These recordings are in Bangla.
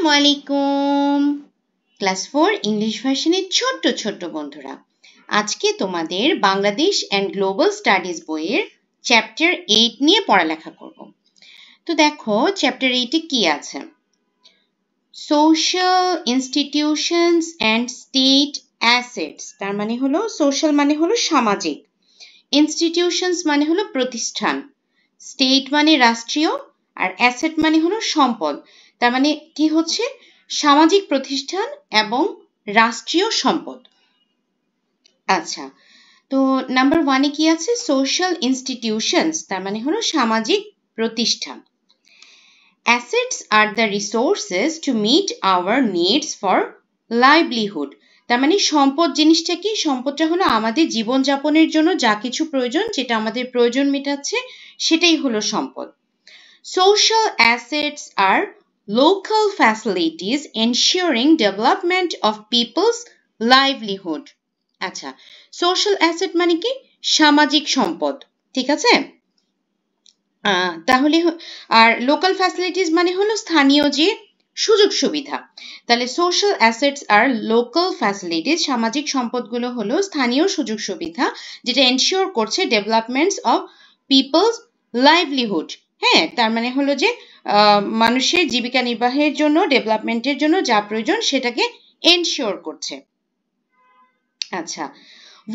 আসসালামু আলাইকুম। ক্লাস 4 ইংলিশ ভার্সনের ছোট্ট ছোট্ট বন্ধুরা, আজকে তোমাদের বাংলাদেশ অ্যান্ড গ্লোবাল স্টাডিজ বইয়ের চ্যাপ্টার 8 নিয়ে পড়ালেখা করব। তো দেখো চ্যাপ্টার 8 এ কি আছে? Social institutions and state assets. তার মানে হলো সোশ্যাল মানে হলো সামাজিক, ইনস্টিটিউশনস মানে হলো প্রতিষ্ঠান, স্টেট মানে রাষ্ট্রীয়, আর অ্যাসেট মানে হলো সম্পদ। তার মানে কি হচ্ছে? সামাজিক প্রতিষ্ঠান এবং রাষ্ট্রীয় সম্পদ। আচ্ছা, তো নাম্বার 1 এ কি আছে? সোশ্যাল ইনস্টিটিউশনস, তার মানে হলো সামাজিক প্রতিষ্ঠান। Assets are the resources to meet our needs for livelihood. তার মানে সম্পদ জিনিসটা কি? সম্পদটা হলো আমাদের জীবনযাপনের জন্য যা কিছু প্রয়োজন, যেটা আমাদের প্রয়োজন মেটাচ্ছে, সেটাই হলো সম্পদ। Social assets are local facilities ensuring development of people's livelihood. আচ্ছা, সোশ্যাল অ্যাসেট মানে কি? সামাজিক সম্পদ, ঠিক আছে? তাহলে আর লোকাল ফ্যাসিলিটিস মানে হলো স্থানীয় যে সুযোগ সুবিধা। তাহলে সোশ্যাল অ্যাসেটস আর লোকাল ফ্যাসিলিটিস, সামাজিক সম্পদগুলো হলো স্থানীয় সুযোগ সুবিধা, যেটা এনশিওর করছে ডেভেলপমেন্টস অফ পিপলস লাইভলিহুড। হ্যাঁ, তার মানে হলো যে মানুষের জীবিকা নির্বাহের জন্য, ডেভেলপমেন্টের জন্য যা প্রয়োজন সেটাকে এনশিওর করছে। আচ্ছা,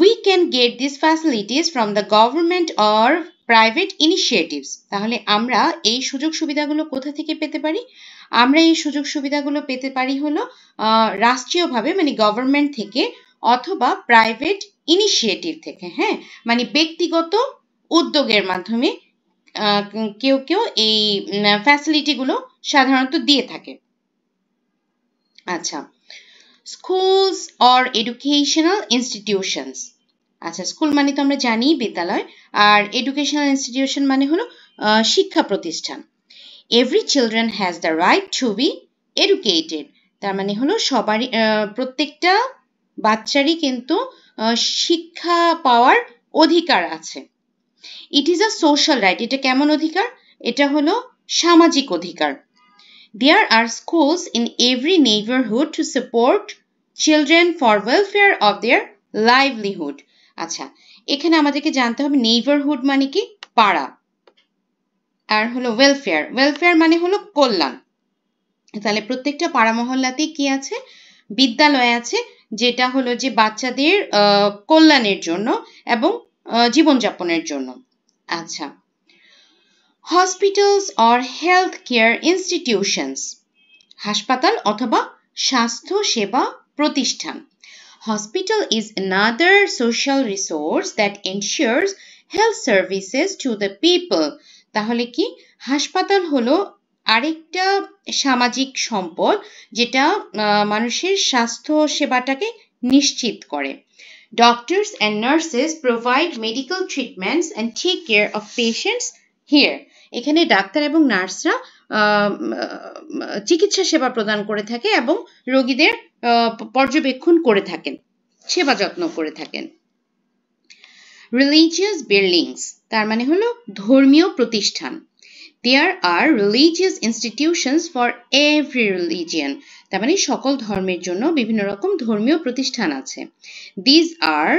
we can get these facilities from the government or private initiatives. তাহলে আমরা এই সুযোগ সুবিধাগুলো কোথা থেকে পেতে পারি? আমরা এই সুযোগ সুবিধাগুলো পেতে পারি হলো রাষ্ট্রীয়ভাবে, মানে গভর্নমেন্ট থেকে, অথবা প্রাইভেট ইনিশিয়েটিভ থেকে। হ্যাঁ, মানে ব্যক্তিগত উদ্যোগের মাধ্যমে কেউ কেউ এই ফ্যাসিলিটিগুলো সাধারণত দিয়ে থাকে। আচ্ছা, স্কুলস অর এডুকেশনাল ইনস্টিটিউশনস। আচ্ছা, স্কুল মানে তো আমরা জানি বিদ্যালয়, আর এডুকেশনাল ইনস্টিটিউশন মানে হলো শিক্ষা প্রতিষ্ঠান। Every children has the right two B educated. তার মানে হলো সবারই, প্রত্যেকটা বাচ্চারই কিন্তু শিক্ষা পাওয়ার অধিকার আছে। It is a social right. এটা কেমন অধিকার? এটা হলো সামাজিক অধিকার। There are schools in every neighborhood to support children for welfare of their livelihood. আচ্ছা, এখানে আমাদেরকে জানতে হবে নেইবারহুড মানে কি? পাড়া। আর হলো ওয়েলফেয়ার, ওয়েলফেয়ার মানে হলো কল্যাণ। তাহলে প্রত্যেকটা পাড়া মহল্লাতেই কি আছে? বিদ্যালয় আছে, যেটা হলো যে বাচ্চাদের কল্যাণের জন্য এবং জীবনযাপনের জন্য। আচ্ছা, hospitals or health care institutions. হাসপাতাল অথবা স্বাস্থ্য সেবা প্রতিষ্ঠান। Hospital is another social resource that ensures health services to the people. তাহলে কি? হাসপাতাল হলো আরেকটা সামাজিক সম্পদ, যেটা মানুষের স্বাস্থ্য সেবাটাকে নিশ্চিত করে। Doctors and nurses provide medical treatments and take care of patients here. এখানে ডাক্তার এবং নার্সরা চিকিৎসা সেবা প্রদান করে থাকে এবং রোগীদের পর্যবেক্ষণ করে থাকেন, সেবা যত্ন করে থাকেন। রিলিজিয়াস বিল্ডিংস, তার মানে হলো ধর্মীয় প্রতিষ্ঠান। There are religious institutions for every religion. তার মানে সকল ধর্মের জন্য বিভিন্ন রকম ধর্মীয় প্রতিষ্ঠান আছে। These are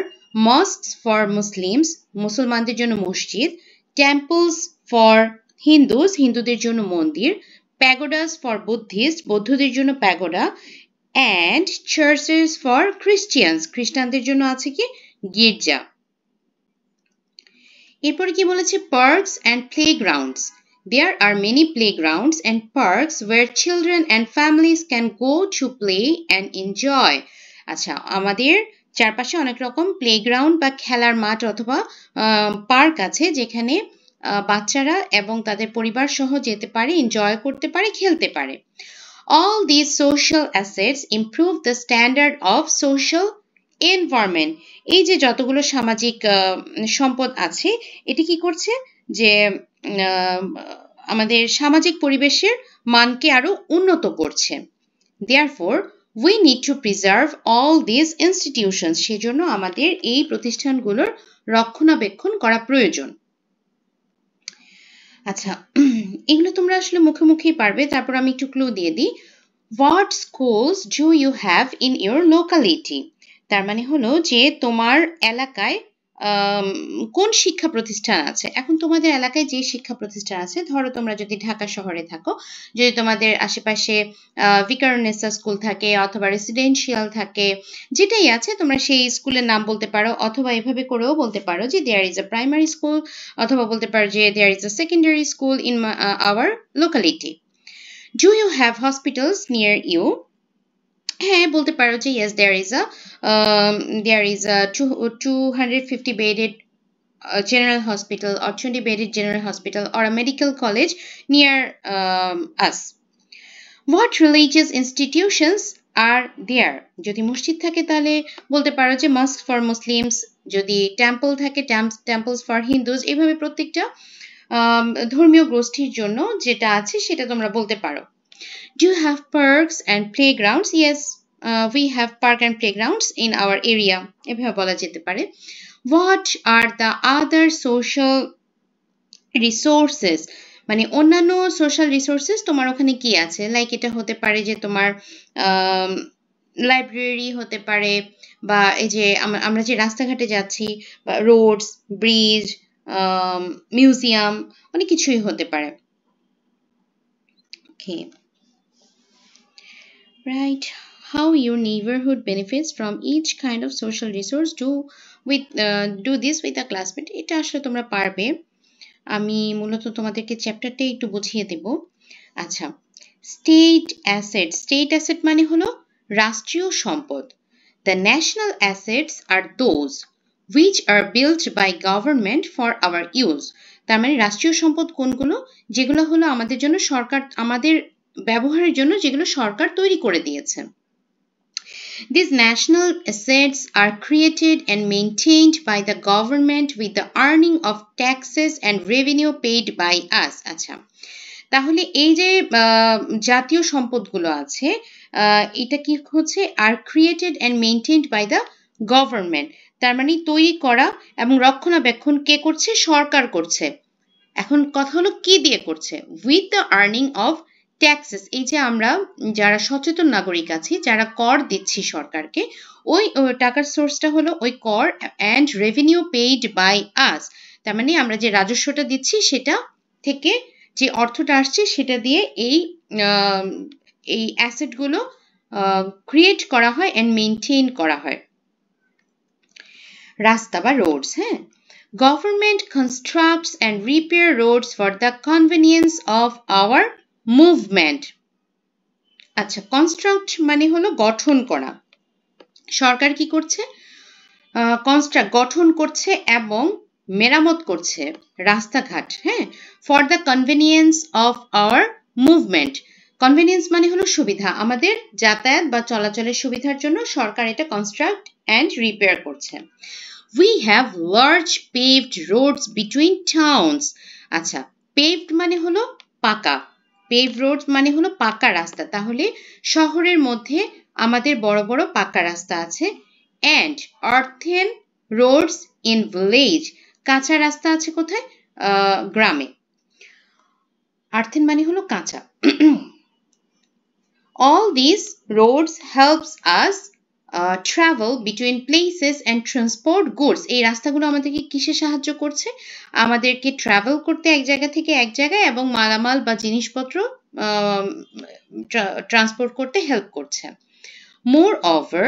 mosques for Muslims, মুসলমানদের জন্য মসজিদ, temples for Hindus, হিন্দুদের জন্য মন্দির, pagodas for Buddhists, বৌদ্ধদের জন্য pagoda, and churches for Christians, খ্রিস্টানদের জন্য আছে কি? গির্জা। এরপরে কি বলেছে? parks and playgrounds. There are many playgrounds and parks where children and families can go to play and enjoy. আচ্ছা, আমাদের চারপাশে অনেক রকম প্লেগ্রাউন্ড বা খেলার মাঠ অথবা পার্ক আছে, যেখানে বাচ্চারা এবং তাদের পরিবার সহ যেতে পারে, এনজয় করতে পারে, খেলতে পারে। All these social assets improve the standard of social environment. এই যে যতগুলো সামাজিক সম্পদ আছে, এটি কি করছে? যে আমাদের সামাজিক পরিবেশের মানকে আরো উন্নত করছে। Therefore, we need to preserve all these institutions. সেজন্য আমাদের এই প্রতিষ্ঠানগুলোর রক্ষণাবেক্ষণ করা প্রয়োজন। আচ্ছা, এগুলো তোমরা আসলে মুখে মুখেই পারবে, তারপর আমি একটু ক্লু দিয়ে দিই। What schools do you have in your locality? তার মানে হলো যে তোমার এলাকায় কোন শিক্ষা প্রতিষ্ঠান আছে। এখন তোমাদের এলাকায় যে শিক্ষা প্রতিষ্ঠান আছে, ধরো তোমরা যদি ঢাকা শহরে থাকো, যদি তোমাদের আশেপাশে ভিকারুননিসা স্কুল থাকে অথবা রেসিডেন্সিয়াল থাকে, যেটাই আছে তোমরা সেই স্কুলের নাম বলতে পারো, অথবা এভাবে করেও বলতে পারো যে there is a primary school, অথবা বলতে পারো যে there is a secondary school in our locality. Do you have hospitals near you? হ্যাঁ, বলতে পারো যে yes, there is a 250 bedded general hospital or 20 bedded general hospital or a medical college near us. What religious institutions are there? যদি মসজিদ থাকে তাহলে বলতে পারো যে mosque for Muslims, যদি টেম্পল থাকে temples for Hindus, এইভাবে প্রত্যেকটা ধর্মীয় গোষ্ঠীর জন্য যেটা আছে সেটা তোমরা বলতে পারো। Do you have parks and playgrounds? Yes, we have park and playgrounds in our area. এভাবে বলা যেতে পারে। What are the other social resources? মানে অন্যান্য সোশ্যাল রিসোর্সেস তোমার ওখানে কি আছে? লাইক এটা হতে পারে যে তোমার লাইব্রেরি হতে পারে, বা এই যে আমরা যে রাস্তাঘাটে যাচ্ছি, বা রোডস, ব্রিজ, মিউজিয়াম, অনেক কিছুই হতে পারে। Okay. Right. How your neighborhood benefits from each kind of social resource. Do this with a classmate. এটা আসলে তোমরা পারবে। আমি মূলত তোমাদেরকে চ্যাপ্টারটা একটু বুঝিয়ে দেব। আচ্ছা, স্টেট অ্যাসেট মানে হলো রাষ্ট্রীয় সম্পদ। The national assets are those which are built by government for our use. তার মানে রাষ্ট্রীয় সম্পদ কোনগুলো? যেগুলো হলো আমাদের জন্য সরকার, আমাদের ব্যবহারের জন্য যেগুলো সরকার তৈরি করে দিয়েছে। These national assets are created and maintained by the government with the earning of taxes and revenue paid by us. আচ্ছা, তাহলে এই যে জাতীয় সম্পদগুলো আছে, এটা কি হচ্ছে? Are created and maintained by the government, তার মানে তৈরি করা এবং রক্ষণাবেক্ষণ কে করছে? সরকার করছে। এখন কথা হলো কি দিয়ে করছে? With the earning of taxes. এই যে আমরা যারা সচেতন নাগরিক আছি, যারা কর দিচ্ছি সরকারকে, ওই টাকার সোর্সটা হলো ওই কর, and revenue paid by us, তার মানে আমরা যে রাজস্বটা দিচ্ছি সেটা থেকে যে অর্থটা আসছে সেটা দিয়ে এই অ্যাসেটগুলো ক্রিয়েট করা হয় অ্যান্ড মেইনটেইন করা হয়। রাস্তা বা রোডস, হ্যাঁ, government constructs and repair roads for the convenience of our movement. আচ্ছা, কনস্ট্রাক্ট মানে হলো গঠন করা। সরকার কি করছে? গঠন করছে এবং মেরামত করছে রাস্তাঘাট, হ্যাঁ, for the convenience of our movement. Convenience মানে হলো সুবিধা, আমাদের যাতায়াত বা চলাচলের সুবিধার জন্য সরকার এটা কনস্ট্রাক্ট অ্যান্ড রিপেয়ার করছে। We have large paved roads between towns. আচ্ছা, paved মানে হলো পাকা, paved roads মানে হলো পাকা রাস্তা, তাহলে শহরের মধ্যে আমাদের বড় বড় পাকা রাস্তা আছে। And earthen roads in village. কাঁচা রাস্তা আছে কোথায়? গ্রামে। earthen মানে হলো কাঁচা। All these roads helps us travel between places and transport goods. এই রাস্তাগুলো আমাদেরকে কিসে সাহায্য করছে? আমাদেরকে ট্রাভেল করতে এক জায়গা থেকে এক জায়গায় এবং মালামাল বা জিনিসপত্র ট্রান্সপোর্ট করতে হেল্প করছে। Moreover,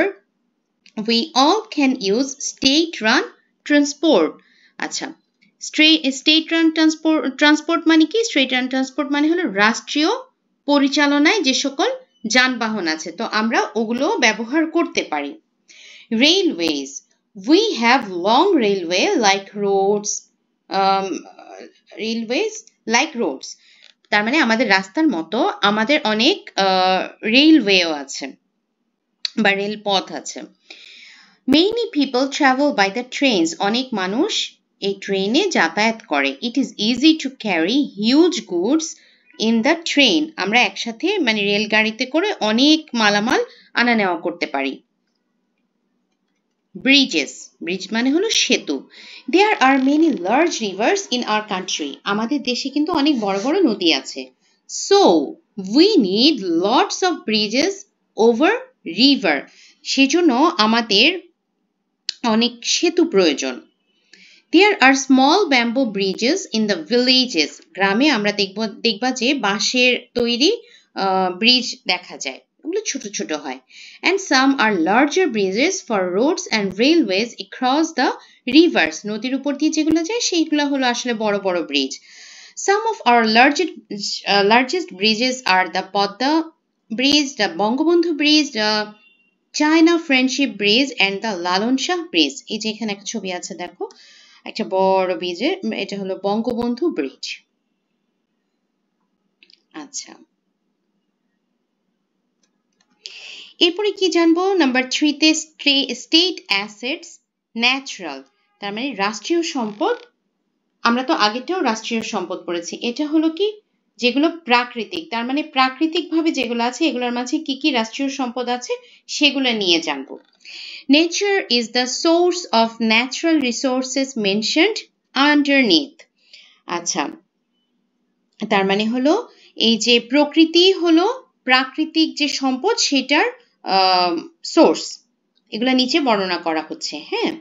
we all can use state-run transport. আচ্ছা, state-run transport মানে কি? State-run transport মানে হলো রাষ্ট্রীয় পরিচালনায় যে সকল যানবাহন আছে, তো আমরা ওগুলো ব্যবহার করতে পারি। Railways. We have long railway like roads. Railways like roads. তার মানে আমাদের রাস্তার মতো আমাদের অনেক রেলওয়েও আছে বা রেলপথ আছে। Many people travel by the trains. অনেক মানুষ এই ট্রেনে যাতায়াত করে। It is easy to carry huge goods in the train. আমরা একসাথে মানে রেলগাড়িতে করে অনেক মালামাল আনা নেওয়া করতে পারি। Bridges. Bridge মানে হলো সেতু। There are many large rivers in our country. আমাদের দেশে কিন্তু অনেক বড় বড় নদী আছে। So, We need lots of bridges over river. সেজন্য আমাদের অনেক সেতু প্রয়োজন। There are small bamboo bridges in the villages. গ্রামে আমরা দেখবা যে বাঁশের তৈরি ব্রিজ দেখা যায়, ওগুলো ছোট ছোট হয়। And some are larger bridges for roads and railways across the rivers. নদীর উপর দিয়ে যেগুলো যায় সেইগুলো হলো আসলে বড় বড় bridge. Some of our largest bridges are the Podda Bridge, the Bangabandhu Bridge, the China Friendship Bridge and the Lalon Shah Bridge. এই যে এখানে একটা ছবি আছে দেখো, একটা বড় ব্রিজের, এটা হলো বঙ্গবন্ধু ব্রিজ। আচ্ছা, এরপরে কি জানবো? নাম্বার 3 তে স্টেট অ্যাসেটস ন্যাচারাল, তার মানে রাষ্ট্রীয় সম্পদ। আমরা তো আগেটাও রাষ্ট্রীয় সম্পদ পড়েছি। এটা হলো কি, যেগুলো প্রাকৃতিক, তার মানে প্রাকৃতিকভাবে যেগুলো আছে এগুলোর মাঝে কি কি রাষ্ট্রীয় সম্পদ আছে সেগুলো নিয়ে জানবো। Nature is the source of natural resources mentioned underneath. আচ্ছা, তার মানে হলো এই যে প্রকৃতি হলো প্রাকৃতিক যে সম্পদ সেটার সোর্স, এগুলা নিচে বর্ণনা করা হচ্ছে। হ্যাঁ,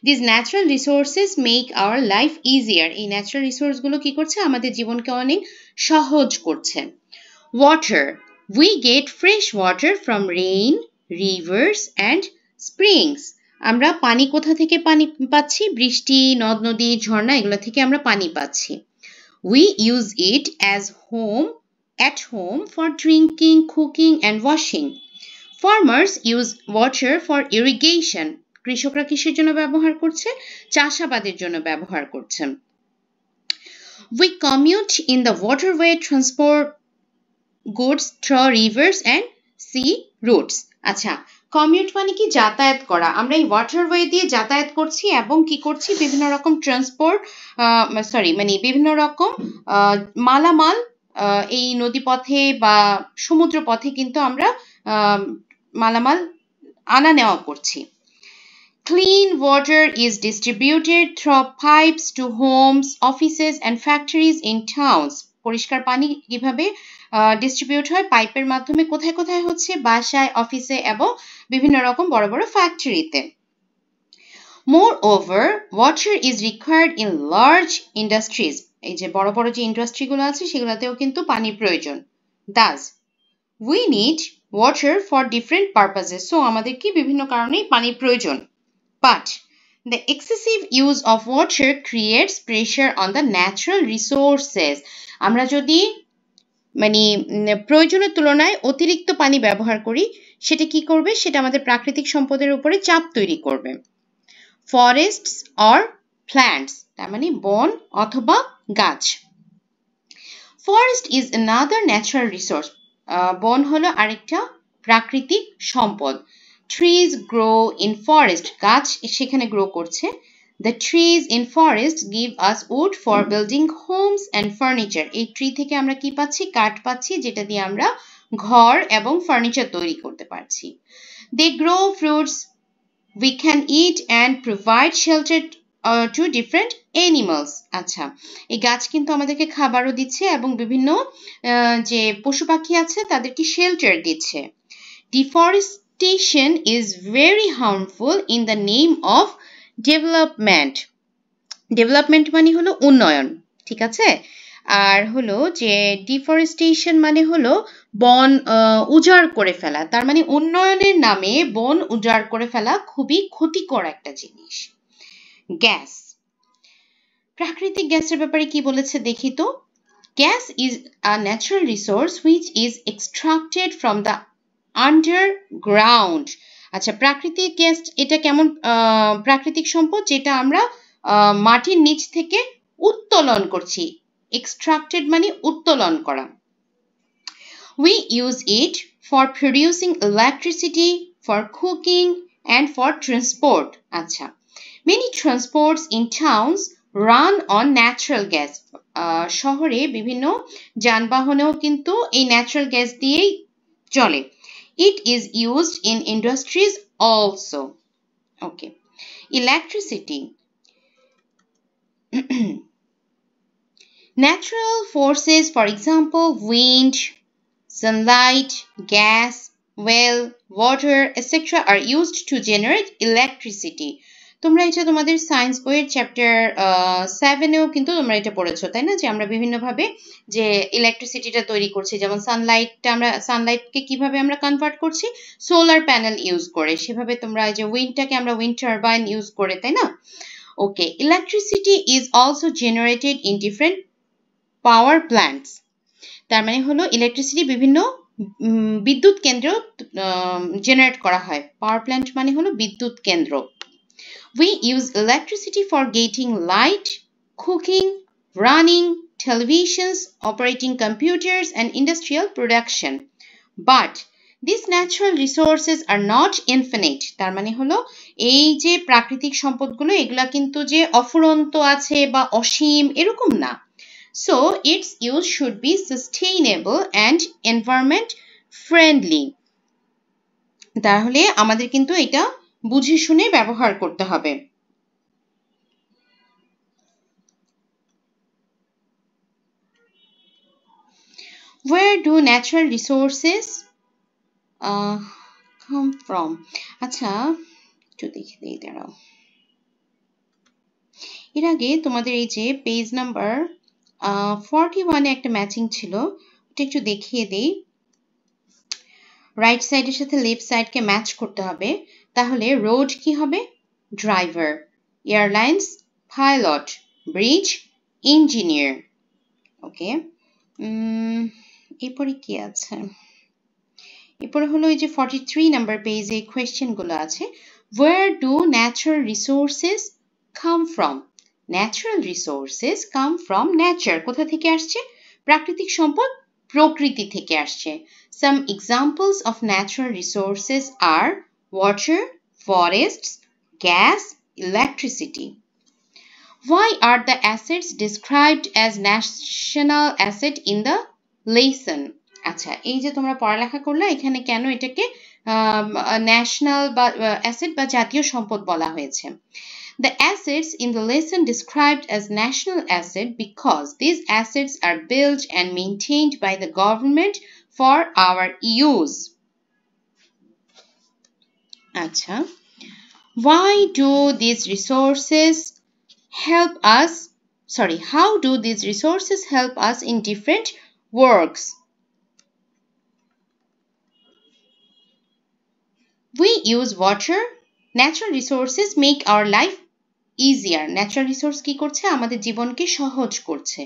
this natural resources make our life easier. এই ন্যাচারাল রিসোর্সগুলো কি করছে? আমাদের জীবনকে অনেক সহজ করছে। Water, we get fresh water from rain, rivers and springs. আমরা পানি কোথা থেকে পানি পাচ্ছি? বৃষ্টি, নদ নদী, ঝর্ণা, এগুলো থেকে আমরা পানি পাচ্ছি। We use it at home for drinking, cooking and washing. Farmers use water for irrigation. কৃষকরা কিসের জন্য ব্যবহার করছে? চাষাবাদের জন্য ব্যবহার করছেন। We commute in the waterway, transport goods through rivers and sea routes. আচ্ছা, কমিউট মানে কি? যাতায়াত করা। আমরা এই ওয়াটারওয়ে দিয়ে যাতায়াত করছি এবং কি করছি? বিভিন্ন রকম বিভিন্ন রকম মালামাল এই নদীপথে বা সমুদ্র পথে কিন্তু আমরা মালামাল আনা নেওয়া করছি। Clean water is distributed through pipes to homes, offices and factories in towns. পরিষ্কার পানি কিভাবে ডিস্ট্রিবিউট হয়? পাইপের মাধ্যমে। কোথায় কোথায় হচ্ছে? বাসায়, অফিসে এবং বিভিন্ন রকম বড় বড় ফ্যাক্টরিতে। Moreover, water is required in large industries. এই যে বড় বড় যে ইন্ডাস্ট্রিগুলো আছে সেগুলোতেও কিন্তু পানির প্রয়োজন। Thus, we need water for different purposes. So আমাদের কি বিভিন্ন কারণেই পানির প্রয়োজন। But the excessive use of water creates pressure on the natural resources. আমরা যদি প্রয়োজনের তুলনায় অতিরিক্ত পানি ব্যবহার করি, সেটা কি করবে? সেটা আমাদের প্রাকৃতিক সম্পদের উপরে চাপ তৈরি করবে। Forests or plants, তার মানে বন অথবা গাছ। Forest is another natural resource. বন হলো আরেকটা প্রাকৃতিক সম্পদ। Trees grow in forest. গাছ সেখানে গ্রো করছে। The trees in forest give us wood for building homes and furniture. এই ট্রি থেকে আমরা কি পাচ্ছি? কাঠ পাচ্ছি, যেটা দিয়ে আমরা ঘর এবং ফার্নিচার তৈরি করতে পারছি। They grow fruits we can eat and provide shelter to different animals. আচ্ছা, এই গাছ কিন্তু আমাদেরকে খাবারও দিচ্ছে এবং বিভিন্ন যে পশু পাখি আছে তাদেরকে শেল্টার দিচ্ছে। Deforestation is very harmful in the name of development. Development মানে হলো উন্নয়ন, ঠিক আছে? আর হলো যে ডিফরেস্টেশন মানে হলো বন উজাড় করে ফেলা, তার মানে উন্নয়নের নামে বন উজাড় করে ফেলা খুবই ক্ষতিকর একটা জিনিস। গ্যাস, প্রাকৃতিক গ্যাসের ব্যাপারে কি বলেছে দেখি তো। Gas is a natural resource which is extracted from the underground. আচ্ছা, প্রাকৃতিক গ্যাস এটা কেমন প্রাকৃতিক সম্পদ? যেটা আমরা মাটির নিচ থেকে উত্তোলন করছি। এক্সট্রাক্টেড মানে উত্তোলন করা। We use it for producing electricity, for cooking and for transport. আচ্ছা, many transports in towns run on natural gas. শহরে বিভিন্ন যানবাহনেও কিন্তু এই ন্যাচারাল গ্যাস দিয়েই চলে। It is used in industries also. Okay. Electricity. Natural forces, for example, wind, Sunlight, gas, well, water, etc. are used to generate electricity. তোমরা এটা তোমাদের সায়েন্স বইয়ের চ্যাপ্টার 7-এও কিন্তু তোমরা এটা পড়েছো, তাই না? যে আমরা বিভিন্নভাবে যে ইলেকট্রিসিটিটা তৈরি করছি, যেমন সানলাইটকে কিভাবে আমরা কনভার্ট করছি, সোলার প্যানেল ইউজ করে, সেভাবে তোমরা যে উইন্ডটাকে আমরা উইন্ড টারবাইন ইউজ করে, তাই না? Okay, electricity is also generated in different power plants. তার মানে হলো ইলেকট্রিসিটি বিভিন্ন বিদ্যুৎ কেন্দ্র জেনারেট করা হয়। পাওয়ার প্ল্যান্ট মানে হলো বিদ্যুৎ কেন্দ্র। We use electricity for getting light, cooking, running televisions, operating computers, and industrial production. But these natural resources are not infinite. তার মানে হলো এই যে প্রাকৃতিক সম্পদগুলো এগুলা কিন্তু যে অফুরন্ত আছে বা অসীম এরকম না। So its use should be sustainable and environment friendly. তাহলে আমাদের কিন্তু এটা বুঝে শুনে ব্যবহার করতে হবে। Where do natural resources come from? আচ্ছা, একটু দেখে দিই, দাঁড়াও। এর আগে তোমাদের এই যে পেজ নাম্বার 41-এ একটা ম্যাচিং ছিল, ওটা একটু দেখিয়ে দেই। রাইট সাইডের সাথে লেফট সাইডকে ম্যাচ করতে হবে। তাহলে রোড কি হবে? Driver, airlines pilot, bridge engineer. Okay, এরপরে কি আছে? এরপরে হলো এই যে 43 নাম্বার পেজে কোয়েশ্চেনগুলো আছে। Where do natural resources come from? Natural resources come from nature. কোথা থেকে আসছে? প্রাকৃতিক সম্পদ প্রকৃতি থেকে আসছে। Some examples of natural resources are water, forests, gas, electricity. Why are the assets described as national asset in the lesson? আচ্ছা, এই যে তোমরা পড়ালেখা করলে, এখানে কেন এটাকে ন্যাশনাল বা অ্যাসেট বা জাতীয় সম্পদ বলা হয়েছে? The assets in the lesson described as national asset because these assets are built and maintained by the government for our use. আচ্ছা, why do these resources help us? How do these resources help us in different works? We use water. Natural resources make our life easier. Natural resource কি করছে? আমাদের জীবনকে সহজ করছে।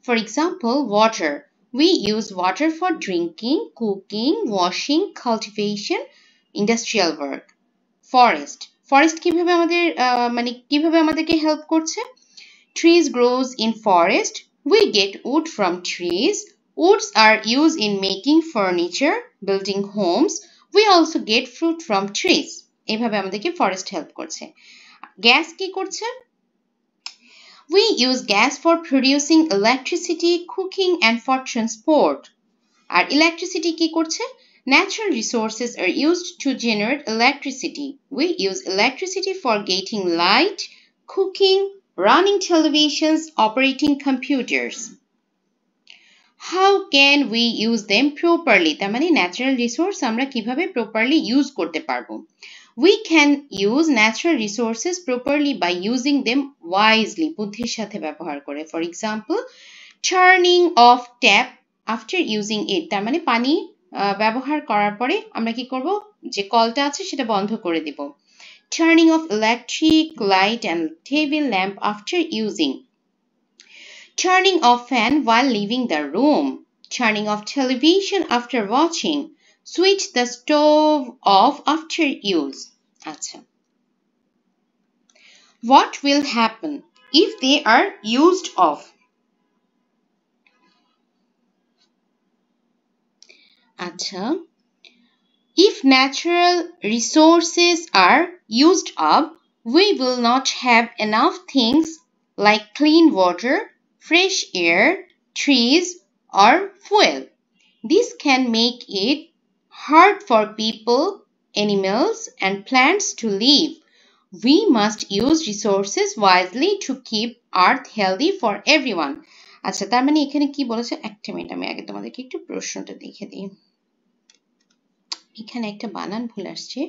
For example, water. We use water for drinking, cooking, washing, cultivation, industrial work. Forest কিভাবে আমাদেরকে হেল্প করছে? Trees grows in forest. We get wood from trees. Woods are used in making furniture, building homes. We also get fruit from trees. এইভাবে আমাদেরকে ফরেস্ট হেল্প করছে। গ্যাস কি করছে? We use gas for producing electricity, cooking, and for transport. R electricity কি করছে? Natural resources are used to generate electricity. We use electricity for getting light, cooking, running televisions, operating computers. How can we use them properly? তার মানে ন্যাচারাল রিসোর্স আমরা কিভাবে প্রপারলি ইউজ করতে পারবো? We can use natural resources properly by using them wisely. বুদ্ধির সাথে ব্যবহার করে। For example, turning off tap after using it. তার মানে পানি ব্যবহার করার পরে আমরা কি করব? যে কলটা আছে সেটা বন্ধ করে দিব। Turning off electric light and table lamp after using. Turning off fan while leaving the room. Turning off television after watching. Switch the stove off after use. আচ্ছা, what will happen if they are used off? আচ্ছা, if natural resources are used up, we will not have enough things like clean water, fresh air, trees, or fuel. This can make it hard for people, animals, and plants to live. We must use resources wisely to keep Earth healthy for everyone. আচ্ছা, তার মানে এখানে কি বলেছে, একটা মিনিট আমি আগে তোমাদেরকে একটু প্রশ্নটা দেখে দিই। এখানে একটা বানান ভুল আসছে,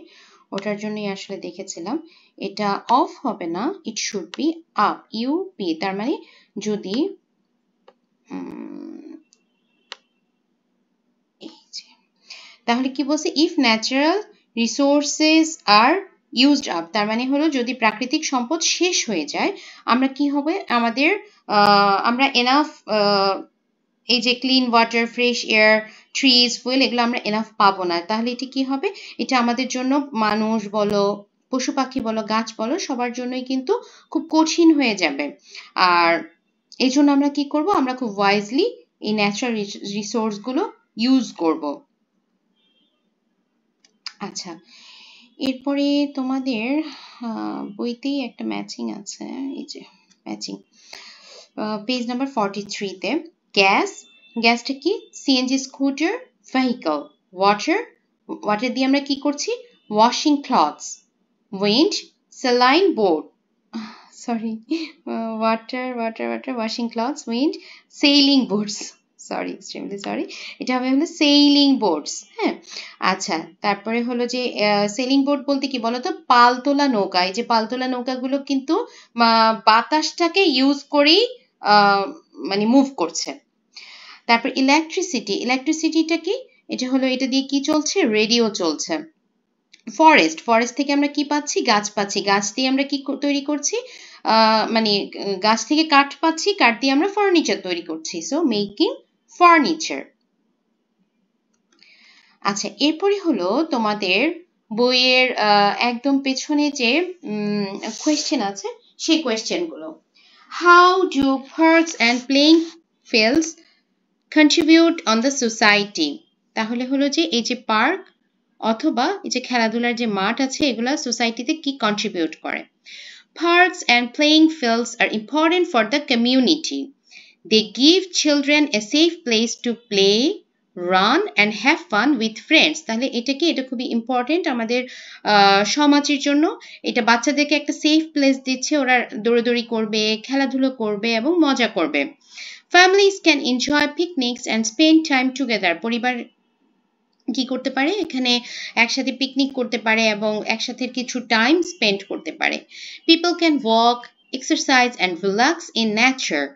ওটার জন্যই আসলে দেখেছিলাম। এটা অফ হবে না, it should be up, U P. তার মানে যদি তাহলে কি বলছে, if natural resources are used up, তার মানে হলো যদি প্রাকৃতিক সম্পদ শেষ হয়ে যায়, আমরা কি হবে, আমাদের আমরা এনাফ এই যে clean water, fresh air, trees, fuel, এগুলো আমরা এনাফ পাবো না। তাহলে এটা কি হবে, এটা আমাদের জন্য, মানুষ বলো, পশু পাখি বলো, গাছ বলো, সবার জন্যই কিন্তু খুব কঠিন হয়ে যাবে। আর এই জন্য আমরা কি করব, আমরা খুব ওয়াইজলি এই ন্যাচারাল রিসোর্সগুলো ইউজ করব। আচ্ছা, এরপরে তোমাদের বইতেই একটা ম্যাচিং আছে, এই যে ম্যাচিং পেজ নাম্বার 43 তে, গ্যাস, গ্যাসটা কি, CNG scooter, vehicle, water, water দিয়ে আমরা কি করছি, washing clothes, wind, saline boat, sorry, water water water, washing clothes, wind, sailing boats, sorry, extremely sorry, এটা হবে হলো সেইলিং বোটস। হ্যাঁ, আচ্ছা, তারপরে হলো যে সেলিং বোট বলতে কি বলতো, পালতোলা নৌকা। এই যে পালতোলা নৌকাগুলো কিন্তু বাতাসটাকে ইউজ করেই মানে মুভ করছে। তারপর ইলেকট্রিসিটি, ইলেকট্রিসিটিটা কি, এটা হলো, এটা দিয়ে কি চলছে, রেডিও চলছে। ফরেস্ট, ফরেস্ট থেকে আমরা কি পাচ্ছি, গাছ পাচ্ছি, গাছ দিয়ে আমরা কি তৈরি করছি, মানে গাছ থেকে কাঠ পাচ্ছি, কাঠ দিয়ে আমরা ফার্নিচার তৈরি করছি, সো মেকিং ফার্নিচার। আচ্ছা, এরপরে হলো তোমাদের বইয়ের একদম পেছনে যে কোয়েশ্চেন আছে, সেই কোয়েশ্চেনগুলো। How do parks and playing fields contribute on the society? তাহলে হলো যে এই যে পার্ক অথবা এই যে খেলাধুলার যে মাঠ আছে, এগুলা সোসাইটিতে কি কন্ট্রিবিউট করে? Parks and playing fields are important for the community. They give children a safe place to play, run and have fun with friends. তাহলে এটা কি, এটা খুবই ইম্পর্টেন্ট আমাদের সমাজের জন্য। এটা বাচ্চাদেরকে একটা সেফ প্লেস দিচ্ছে, ওরা দৌড়াদৌড়ি করবে, খেলাধুলো করবে এবং মজা করবে। Families can enjoy picnics and spend time together. পরিবার কি করতে পারে, এখানে একসাথে পিকনিক করতে পারে এবং একসাথে কিছু টাইম স্পেন্ড করতে পারে। People can walk, exercise and relax in nature.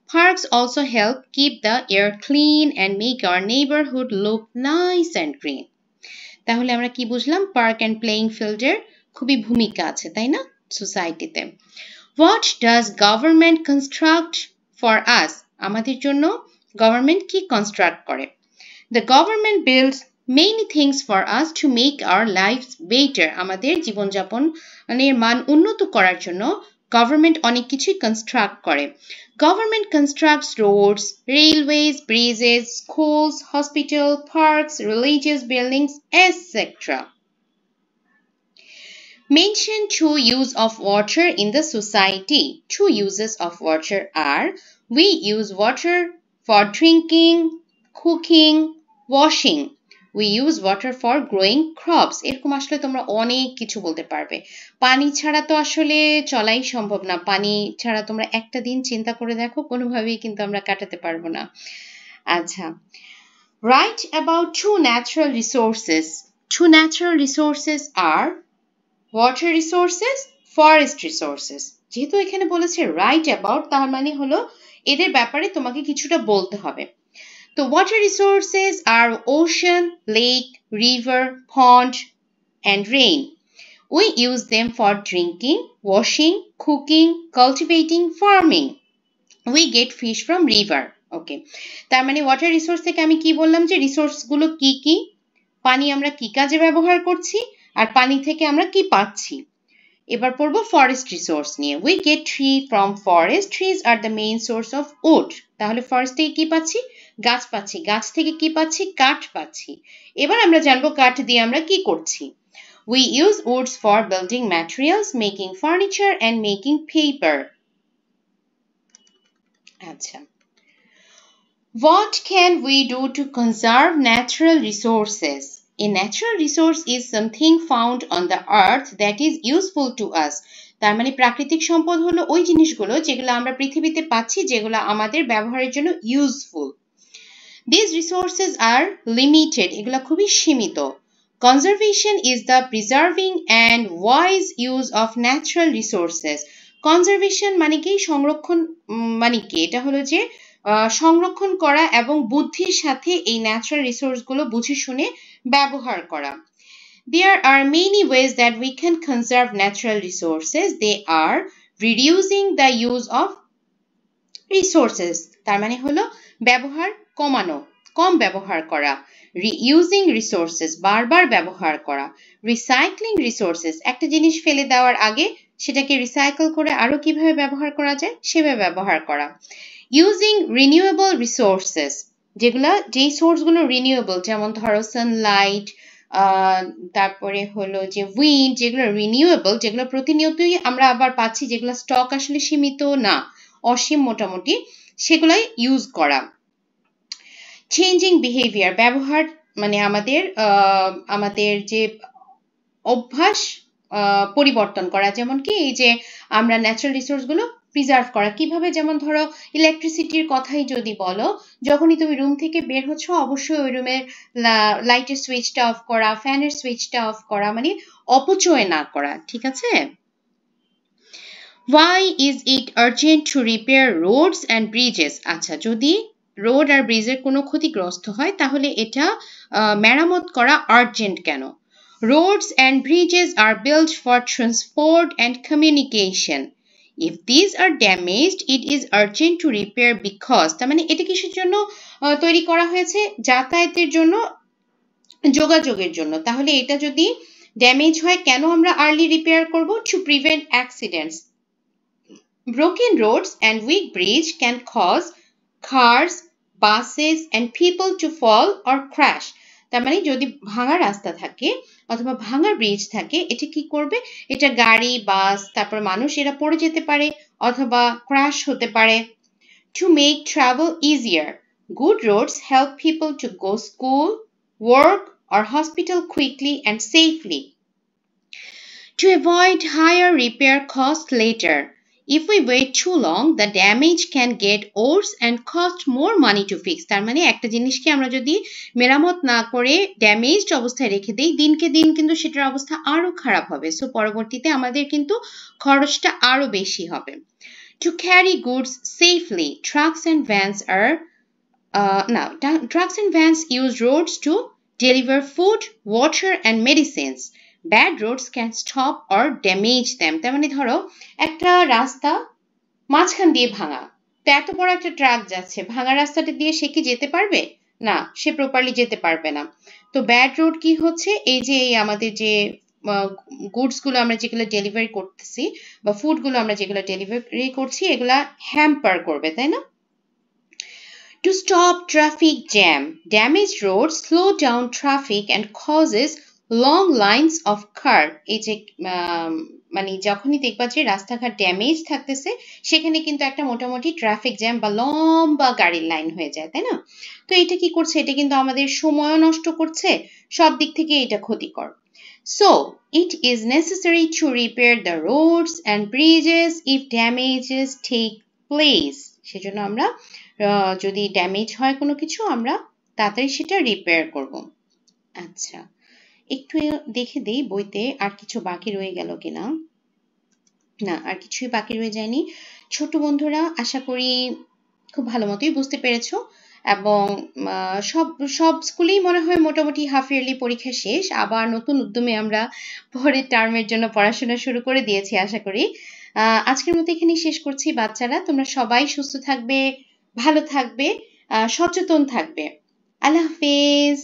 Parks also help keep the air clean and make our neighborhood look nice and green. তাহলে আমরা কি বুঝলাম, পার্ক অ্যান্ড প্লেইং ফিল্ডের খুবই ভূমিকা আছে, তাই না, সোসাইটিতে। What does government construct for us? আমাদের জন্য গভর্নমেন্ট কি কনস্ট্রাক্ট করে? The government builds many things for us to make our lives better. আমাদের জীবনযাপনের মান উন্নত করার জন্য গভর্নমেন্ট অনেক কিছুই কনস্ট্রাক্ট করে। Government constructs roads, railways, bridges, schools, hospital, parks, religious buildings, etc. Mention two uses of water in the society. Two uses of water are: we use water for drinking, cooking, washing. We use water for growing crops. এরকম আসলে তোমরা অনেক কিছু বলতে পারবে। পানি ছাড়া তো আসলে চলাই সম্ভব না। পানি ছাড়া তোমরা একটা দিন চিন্তা করে দেখো, কোনোভাবেই কিন্তু আমরা কাটাতে পারবো না। আচ্ছা, write about two natural resources. Two natural resources are water resources, forest resources. যেহেতু এখানে বলেছে write about, তার মানে হলো এদের ব্যাপারে তোমাকে কিছুটা বলতে হবে। তো water resources are ocean, lake, river, pond and rain. We use them for drinking, washing, cooking, cultivating, farming. We get fish from river. Okay, তার মানে ওয়াটার রিসোর্স থেকে আমি কি বললাম, যে রিসোর্স গুলো কি কি, পানি আমরা কি কাজে ব্যবহার করছি, আর পানি থেকে আমরা কি পাচ্ছি। এবার পড়বো ফরেস্ট রিসোর্স নিয়ে। We get tree from forest. Trees are the main source of wood. তাহলে ফরেস্ট থেকে কি পাচ্ছি, গাছ পাচ্ছি, গাছ থেকে কি পাচ্ছি, কাঠ পাচ্ছি। এবার আমরা জানবো কাঠ দিয়ে আমরা কি করছি। We use woods for building materials, making furniture and making paper. আচ্ছা, what can we do to conserve natural resources? A natural resource is something found on the earth that is useful to us. তার মানে প্রাকৃতিক সম্পদ হলো ওই জিনিসগুলো যেগুলো আমরা পৃথিবীতে পাচ্ছি, যেগুলো আমাদের ব্যবহারের জন্য useful. These resources are limited. এগুলো খুবই সীমিত। Conservation is the preserving and wise use of natural resources. Conservation মানে কি? সংরক্ষণ মানে কি? এটা হলো যে সংরক্ষণ করা এবং বুদ্ধির সাথে এই ন্যাচারাল রিসোর্সগুলো বুঝে শুনে ব্যবহার করা। There are many ways that we can conserve natural resources. They are reducing the use of resources. তার মানে হলো ব্যবহার কমানো, কম ব্যবহার করা। রিইউজিং রিসোর্সেস, বারবার ব্যবহার করা। রিসাইক্লিং রিসোর্সেস, একটা জিনিস ফেলে দেওয়ার আগে সেটাকে রিসাইকেল করে আরো কিভাবে ব্যবহার করা যায় সেভাবে ব্যবহার করা। ইউজিং রিনিউয়েবল রিসোর্সেস, যেই সোর্সগুলো রিনিউয়েবল, যেমন ধরো সানলাইট, তারপরে হলো যে উইন্ড, যেগুলো রিনিউয়েবল, যেগুলো প্রতিনিয়তই আমরা আবার পাচ্ছি, যেগুলো স্টক আসলে সীমিত না, অসীম মোটামুটি, সেগুলাই ইউজ করা। চেঞ্জিং বিহেভিয়ার, ব্যবহার মানে আমাদের যে অভ্যাস পরিবর্তন করা, যেমন কি এই যে আমরা ন্যাচারাল রিসোর্সগুলো প্রিজার্ভ করা কিভাবে, যেমন ধরো ইলেকট্রিসিটির কথাই যদি বলো, যখনই তুমি রুম থেকে বের হচ্ছ অবশ্যই ওই রুমের লাইটের সুইচটা অফ করা, ফ্যানের সুইচটা অফ করা, মানে অপচয় না করা, ঠিক আছে? Why is it urgent to repair roads and bridges? আচ্ছা, যদি রোড আর ব্রিজের কোনো ক্ষতিগ্রস্ত হয় তাহলে এটা মেরামত করা আর্জেন্ট কেন? Roads and bridges are built for transport and communication. If these are damaged, it is urgent to repair because, তার মানে এটা কিসের জন্য তৈরি করা হয়েছে? যাতায়াতের জন্য, যোগাযোগের জন্য। তাহলে এটা যদি ড্যামেজ হয় কেন আমরা আর্লি রিপেয়ার করব? To prevent accidents. Broken roads and weak bridge can cause cars, buses and people to fall or crash. তার মানে যদি ভাঙা রাস্তা থাকে অথবা ভাঙা ব্রিজ থাকে, এটা কি করবে? এটা গাড়ি, বাস, তারপর মানুষ এরা পড়ে যেতে পারে অথবা ক্র্যাশ হতে পারে। To make travel easier, good roads help people to go school, work or hospital quickly and safely. To avoid higher repair costs later, if we wait too long, the damage can get worse and cost more money to fix. তার মানে একটা জিনিসকে আমরা যদি মেরামত না করে ড্যামেজড অবস্থায় রেখে দেই, দিনকে দিন কিন্তু সেটার অবস্থা আরো খারাপ হবে। সো পরবর্তীতে আমাদের কিন্তু খরচটা আরো বেশি হবে। To carry goods safely, trucks and vans use roads to deliver food, water and medicines. Bad roads can stop or damage them. তার মানে ধরো একটা রাস্তা মাঝখান দিয়ে ভাঙা, তো এত বড় একটা ট্রাক যাচ্ছে, ভাঙা রাস্তাটা দিয়ে সে কি যেতে পারবে? না, সে প্রপারলি যেতে পারবে না। তো ব্যাড রোড কি হচ্ছে? এই যে আমাদের যে গুডস গুলো আমরা যেগুলো ডেলিভারি করতেছি বা ফুড গুলো আমরা যেগুলো ডেলিভারি করছি, এগুলা হ্যাম্পার করবে, তাই না? To stop traffic jam, damaged roads slow down traffic and causes long lines of car. এই যে মানে যখনই দেখবা যে রাস্তাঘাট ড্যামেজ থাকতেছে সেখানে কিন্তু একটা মোটামুটি ট্রাফিক জ্যাম বা লম্বা গাড়ির লাইন হয়ে যায়, তাই না? তো এটা কি করছে? এটা কিন্তু আমাদের সময় নষ্ট করছে, সব দিক থেকে এটা ক্ষতিকর। So it is necessary to repair the roads and bridges if damages take place. সেজন্য আমরা যদি ড্যামেজ হয় কোনো কিছু, আমরা তাড়াতাড়ি সেটা রিপেয়ার করব। আচ্ছা, একটু দেখে দেই বইতে আর কিছু বাকি রয়ে গেল কিনা। না, আর কিছুই বাকি রয়ে যায়নি। ছোট বন্ধুরা, আশা করি খুব ভালো মতোই বুঝতে পেরেছো এবং সব স্কুলেই মনে হয় মোটামুটি হাফ ইয়ারলি পরীক্ষা শেষ, আবার নতুন উদ্যমে আমরা পরের টার্মের জন্য পড়াশোনা শুরু করে দিয়েছি আশা করি। আজকের মতো এখানেই শেষ করছি। বাচ্চারা, তোমরা সবাই সুস্থ থাকবে, ভালো থাকবে, সচেতন থাকবে। আল্লাহ হাফেজ।